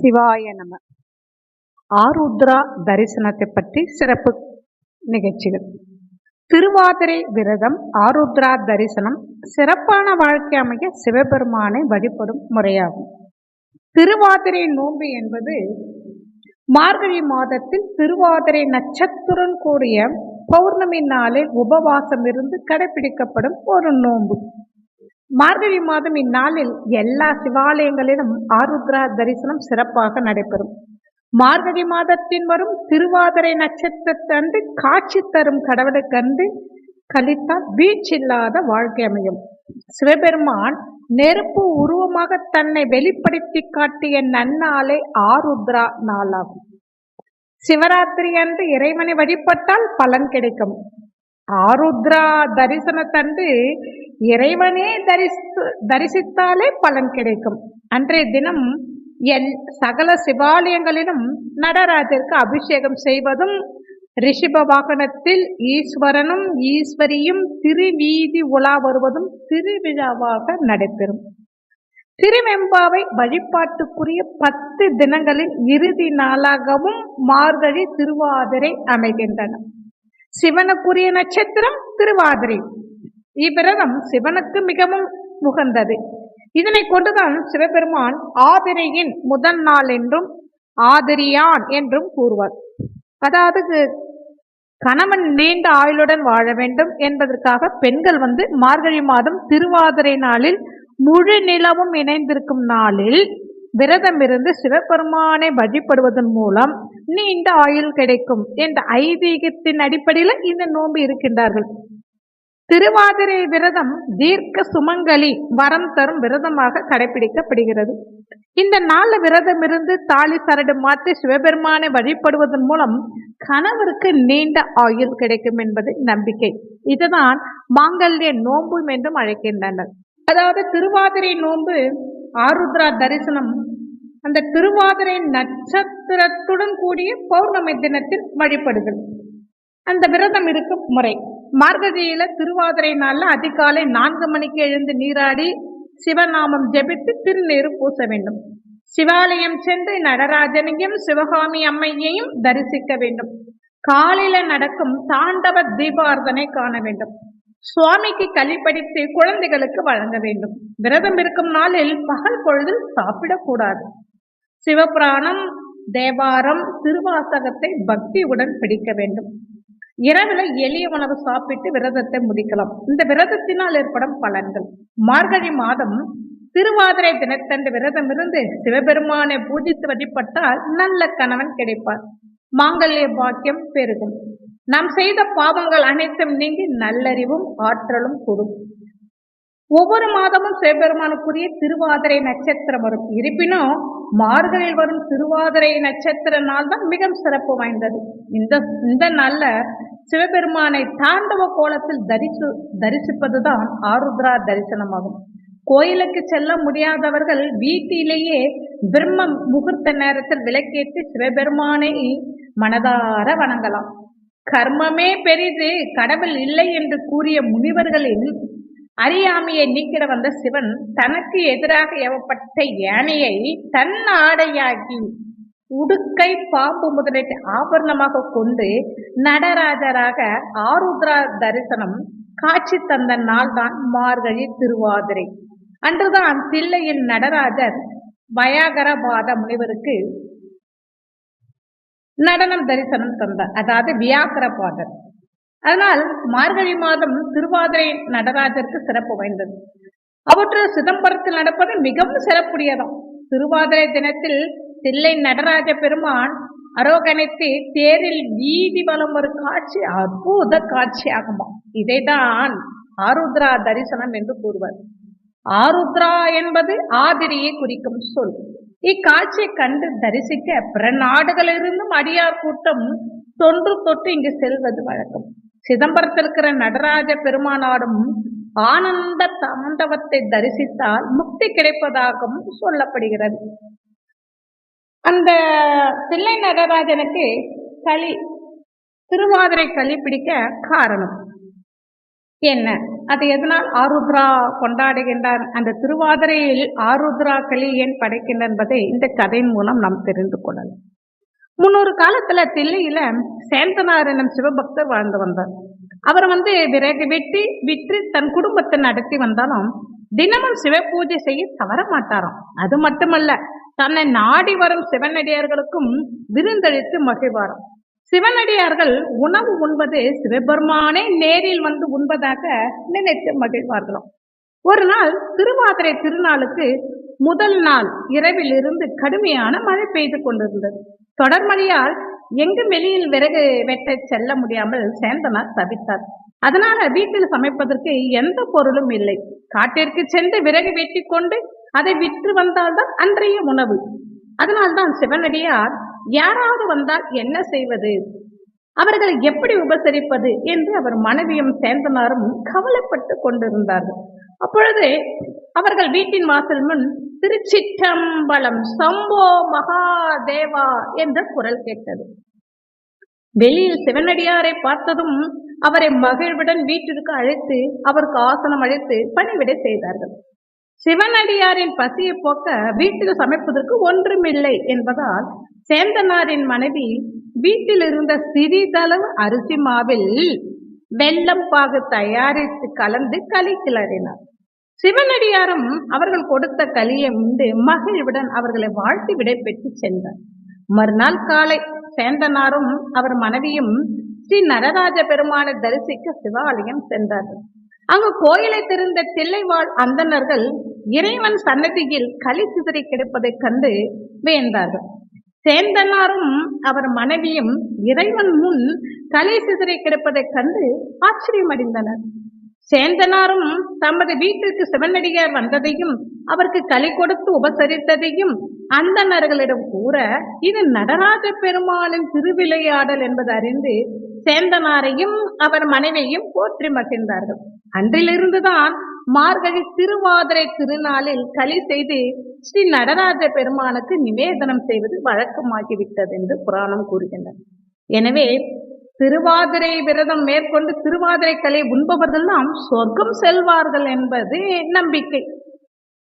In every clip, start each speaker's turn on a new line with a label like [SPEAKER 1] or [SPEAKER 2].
[SPEAKER 1] சிவாய நம. ஆருத்ரா தரிசனத்தை பற்றி சிறப்பு நிகழ்ச்சிகள். திருவாதிரை விரதம், ஆருத்ரா தரிசனம் சிறப்பான வாழ்க்கை அமைய சிவபெருமானை வழிபடும் முறையாகும். திருவாதிரை நோன்பு என்பது மார்கழி மாதத்தில் திருவாதிரை நட்சத்திரம் கூடிய பௌர்ணமி நாளில் உபவாசம் இருந்து கடைபிடிக்கப்படும் ஒரு நோன்பு. மார்கழி மாதம் இந்நாளில் எல்லா சிவாலயங்களிலும் ஆருத்ரா தரிசனம் சிறப்பாக நடைபெறும். மார்கழி மாதத்தின் வரும் திருவாதிரை நட்சத்திரத்தன்று காட்சி தரும் கடவுளை கண்டு கழித்தால் வீழ்ச்சில்லாத வாழ்க்கை அமையும். சிவபெருமான் நெருப்பு உருவமாக தன்னை வெளிப்படுத்தி காட்டிய நன்னாளே ஆருத்ரா நாளாகும். சிவராத்திரி அன்று இறைவனை வழிபட்டால் பலன் கிடைக்கும். ஆருத்ரா தரிசனத்தன்று இறைவனே தரிசித்தாலே பலன் கிடைக்கும். அன்றைய தினம் சகல சிவாலயங்களிலும் நடராஜருக்கு அபிஷேகம் செய்வதும், ரிஷப வாகனத்தில் ஈஸ்வரனும் ஈஸ்வரியும் திருவீதி உலா வருவதும் திருவிழாவாக நடைபெறும். திருவெம்பாவை வழிபாட்டுக்குரிய 10 தினங்களில் இறுதி நாளாகவும் மார்கழி திருவாதிரை அமைகின்றன. சிவனுக்குரிய நட்சத்திரம் திருவாதிரை. இவ்விரதம் சிவனுக்கு மிகவும் உகந்தது. இதனை கொண்டுதான் சிவபெருமான் ஆதிரையின் முதல் நாள் என்றும் ஆதிரியான் என்றும் கூறுவார். அதாவது கணவன் நீண்ட ஆயுளுடன் வாழ வேண்டும் என்பதற்காக பெண்கள் மார்கழி மாதம் திருவாதிரை நாளில் முழு நிலவும் இணைந்திருக்கும் நாளில் விரதம் இருந்து சிவபெருமானை வழிபடுவதன் மூலம் நீண்ட ஆயுள் கிடைக்கும் என்ற ஐதீகத்தின் அடிப்படையில் இந்த நோன்பு இருக்கின்றார்கள். திருவாதிரை விரதம் தீர்க்க சுமங்கலி வரம் தரும் விரதமாக கடைபிடிக்கப்படுகிறது. இந்த நாள் விரதம் இருந்து தாலி சரடு மாற்றி சிவபெருமானை வழிபடுவதன் மூலம் கணவருக்கு நீண்ட ஆயுள் கிடைக்கும் என்பது நம்பிக்கை. இதுதான் மாங்கல்ய நோன்பு என்றும் அழைக்கின்றனர். அதாவது திருவாதிரை நோன்பு, ஆருத்ரா தரிசனம் அந்த திருவாதிரை நட்சத்திரத்துடன் கூடிய பௌர்ணமி தினத்தில் வழிபடுதல். அந்த விரதம் இருக்கும் முறை: மார்கழியில திருவாதிரை நாள்ல அதிகாலை 4 மணிக்கு எழுந்து நீராடி சிவநாமம் ஜெபித்து திருநீறு பூச வேண்டும். சிவாலயம் சென்று நடராஜனையும் சிவகாமி அம்மையையும் தரிசிக்க வேண்டும். காலையில நடக்கும் தாண்டவ தீபார்த்தனை காண வேண்டும். சுவாமிக்கு களிப்படித்து குழந்தைகளுக்கு வழங்க வேண்டும். விரதம் இருக்கும் நாளில் பகல் பொழுதில் சாப்பிடக்கூடாது. சிவபுராணம், தேவாரம், திருவாசகத்தை பக்தியுடன் பிடிக்க வேண்டும். இரவுல எளிய உணவு சாப்பிட்டு விரதத்தை முடிக்கலாம். இந்த விரதத்தினால் ஏற்படும் பலன்கள்: மார்கழி மாதம் திருவாதிரை தினத்தன்று விரதம் இருந்து சிவபெருமானை பூஜித்து வழிபட்டால் நல்ல கணவன் கிடைப்பார். மாங்கல்ய பாக்கியம் பெருகும். நாம் செய்த பாவங்கள் அனைத்தும் நீங்கி நல்லறிவும் ஆற்றலும் கூடும். ஒவ்வொரு மாதமும் சிவபெருமானுக்குரிய திருவாதிரை நட்சத்திரம் வரும். இருப்பினும் மார்கழியில் வரும் திருவாதிரை நட்சத்திர நாள் தான் மிக சிறப்பு வாய்ந்தது. இந்த நாள்ல சிவபெருமானை தாண்டவ கோலத்தில் தரிசிப்பதுதான் ஆருத்ரா தரிசனமாகும். கோயிலுக்கு செல்ல முடியாதவர்கள் வீட்டிலேயே பிரம்ம முகூர்த்த நேரத்தில் விளக்கேற்றி சிவபெருமானை மனதார வணங்கலாம். கர்மமே பெரிது, கடவுள் இல்லை என்று கூறிய முனிவர்களின் அறியாமையை நீக்கிட வந்த சிவன் தனக்கு எதிராக ஏவப்பட்ட யானையை தன் ஆடையாகி உடுக்கை, பாம்பு முதலிட்ட ஆபரணமாக கொண்டு நடராஜராக ஆருத்ரா தரிசனம் காட்சி தந்த நாள் தான் மார்கழி திருவாதிரை. அன்றுதான் தில்லையில் நடராஜர் வயாகரபாத முனிவருக்கு நடனம் தரிசனம் தந்தார். அதாவது வியாகரபாதர். அதனால் மார்கழி மாதம் திருவாதிரை நடராஜருக்கு சிறப்பு வாய்ந்தது. அவற்றில் சிதம்பரத்தில் நடப்பது மிகவும் சிறப்புடையதாம். திருவாதிரை தினத்தில் தில்லை நடராஜ பெருமான் அரோகணித்து தேரில் வீதி வலம் ஒரு காட்சி அற்புத காட்சி ஆகுமா. இதைதான் ஆருத்ரா தரிசனம் என்று கூறுவர். ஆருத்ரா என்பது ஆதிரியை குறிக்கும் சொல். இக்காட்சியை கண்டு தரிசிக்க பிற நாடுகளிலிருந்தும் அடியார் கூட்டம் தொன்று தொட்டு இங்கு செல்வது வழக்கம். சிதம்பரத்தில் இருக்கிற நடராஜ பெருமானாடும் ஆனந்த தாண்டவத்தை தரிசித்தால் முக்தி கிடைப்பதாகவும் சொல்லப்படுகிறது. அந்த தில்லை நடராஜனுக்கு திருவாதிரை களி பிடிக்க காரணம் என்ன? அது எதனால் ஆருத்ரா கொண்டாடுகின்றார், அந்த திருவாதிரையில் ஆருத்ரா களி ஏன் படைக்கின்றார் என்பதை இந்த கதையின் மூலம் நாம் தெரிந்து கொள்ளலாம். முன்னொரு காலத்துல தில்லையில சேந்தனார் எனும் சிவபக்தர் வாழ்ந்து வந்தார். அவர் விறகு வெட்டி விற்று தன் குடும்பத்தை நடத்தி வந்தாலும் தினமும் சிவ பூஜை செய்ய தவற மாட்டாராம். அது மட்டுமல்ல, தன்னை நாடி வரும் சிவனடியார்களுக்கும் விருந்தளித்து மகிழ்வாராம். சிவனடியார்கள் உணவு உண்பது சிவபெருமானே நேரில் வந்து உண்பதாக நினைத்து மகிழ்வார்களாம். ஒரு நாள் திருவாதிரை திருநாளுக்கு முதல் நாள் இரவில் இருந்து கடுமையான மழை பெய்து கொண்டிருந்தது. தொடர் மழையால் எங்கும் வெளியில் விறகு வெட்ட செல்ல முடியாமல் சேந்தனார் தவித்தார். அதனால வீட்டில் சமைப்பதற்கு எந்த பொருளும் இல்லை. காட்டிற்கு சென்று விறகு வெட்டி கொண்டு அதை விற்று வந்தால்தான் அன்றைய உணவு. அதனால்தான் சிவனடியார் யாராவது வந்தால் என்ன செய்வது, அவர்களை எப்படி உபசரிப்பது என்று அவர் மனைவியும் சேந்தனாரும் கவலைப்பட்டு கொண்டிருந்தார்கள். அப்பொழுது அவர்கள் வீட்டின் வாசல் முன் திருச்சிற்றம்பலம் சம்போ மகாதேவா என்ற குரல் கேட்டது. வெளியில் சிவனடியாரை பார்த்ததும் அவரை மகிழ்வுடன் வீட்டிற்கு அழைத்து அவருக்கு ஆசனம் அழைத்து பணிவிடை செய்தார்கள். சிவனடியாரின் பசியை போக்க வீட்டில் சமைப்பதற்கு ஒன்றுமில்லை என்பதால் சேந்தனாரின் மனைவி வீட்டில் இருந்த சிறிதளவு அரிசி மாவில் வெல்லம் பாகு தயாரித்து கலந்து களி கிளறினார். சிவனடியாரும் அவர்கள் கொடுத்த களியை உண்டு மகிழ்வுடன் அவர்களை வாழ்த்தி விடை பெற்று சென்றார். மறுநாள் காலை சேந்தனாரும் அவர் மனைவியும் ஸ்ரீ நடராஜ பெருமானை தரிசிக்க சிவாலயம் சென்றார்கள். அங்கு கோயிலை திறந்த தில்லைவாழ் அந்தணர்கள் இறைவன் சன்னதியில் களி சிதறி கிடப்பதைக் கண்டு வியந்தார்கள். சேந்தனாரும் அவர் மனைவியும் இறைவன் முன் களி சிதறி கிடப்பதைக் கண்டு ஆச்சரியமடைந்தனர். சேந்தனாரும் தமது வீட்டிற்கு சிவனடியார் வந்ததையும் அவருக்கு களி கொடுத்து உபசரித்ததையும் அந்தணர்களிடம் கூற, இது நடராஜ பெருமானின் திருவிளையாடல் என்பது அறிந்து சேந்தனாரையும் அவர் மனைவியையும் போற்றி மகிழ்ந்தார்கள். அன்றிலிருந்துதான் மார்கழி திருவாதிரை திருநாளில் களி செய்து ஸ்ரீ நடராஜ பெருமானுக்கு நிவேதனம் செய்வது வழக்கமாகிவிட்டது என்று புராணம் கூறுகின்றனர். எனவே திருவாதிரை விரதம் மேற்கொண்டு திருவாதிரை களி உண்பவர்களெல்லாம் சொர்க்கம் செல்வார்கள் என்பது நம்பிக்கை.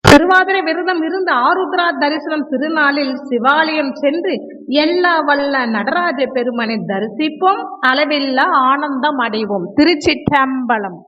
[SPEAKER 1] திருவாதிரை விரதம் இருந்து ஆருத்ரா தரிசனம் திருநாளில் சிவாலயம் சென்று எல்லா வல்ல நடராஜ பெருமனை தரிசிப்போம், அளவில்லா ஆனந்தம் அடைவோம். திருச்சிற்றம்பலம்.